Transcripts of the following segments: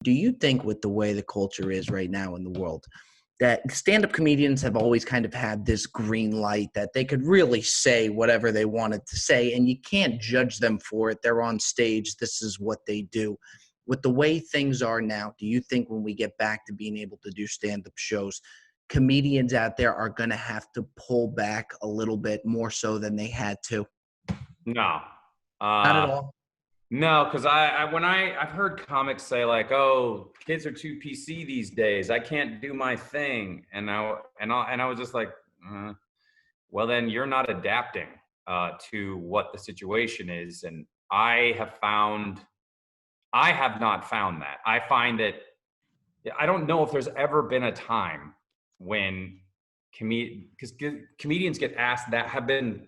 Do you think with the way the culture is right now in the world, that stand-up comedians have always kind of had this green light that they could really say whatever they wanted to say, and you can't judge them for it. They're on stage. This is what they do. With the way things are now, do you think when we get back to being able to do stand-up shows, comedians out there are going to have to pull back a little bit more so than they had to? No. Not at Uh, all. no, because I've heard comics say like, "Oh, kids are too PC these days. I can't do my thing," and I was just like, "Well, then you're not adapting to what the situation is." And I have not found that. I find that I don't know if there's ever been a time when because comedians get asked that have been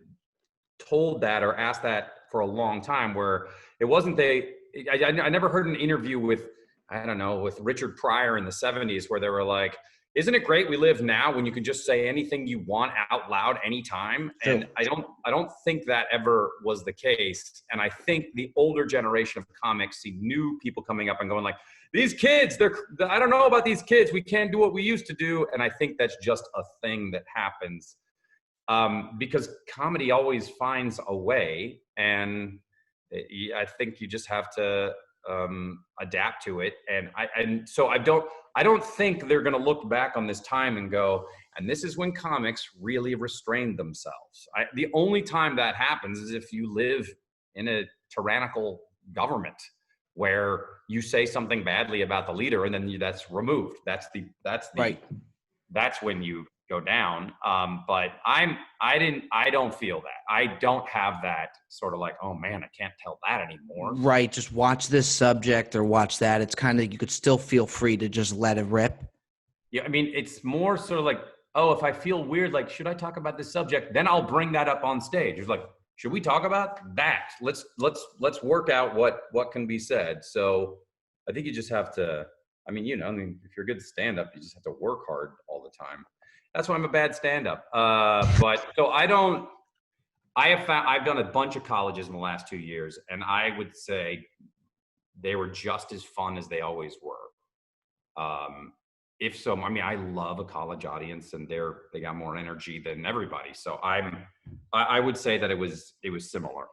told that or asked that for a long time where it wasn't I never heard an interview with, I don't know, with Richard Pryor in the 70s where they were like, isn't it great we live now when you can just say anything you want out loud anytime? True. And I don't think that ever was the case. And I think the older generation of comics see new people coming up and going like, these kids, I don't know about these kids, we can't do what we used to do. And I think that's just a thing that happens because comedy always finds a way, and I think you just have to adapt to it. And so I don't think they're going to look back on this time and go, and this is when comics really restrained themselves. The only time that happens is if you live in a tyrannical government where you say something badly about the leader and then that's removed. Right. That's when you go down. But I don't feel that. I don't have that sort of like, oh man, I can't tell that anymore. Right. Just watch this subject or watch that. It's kind of, you could still feel free to just let it rip. Yeah. I mean, it's more sort of like, oh, if I feel weird, like, should I talk about this subject? Then I'll bring that up on stage. It's like, should we talk about that? Let's work out what can be said. So I think you just have to, if you're a good stand-up, you just have to work hard all the time. That's why I'm a bad stand-up. But so I've done a bunch of colleges in the last 2 years, and I would say they were just as fun as they always were. If so, I love a college audience, and they got more energy than everybody. So I would say that it was similar.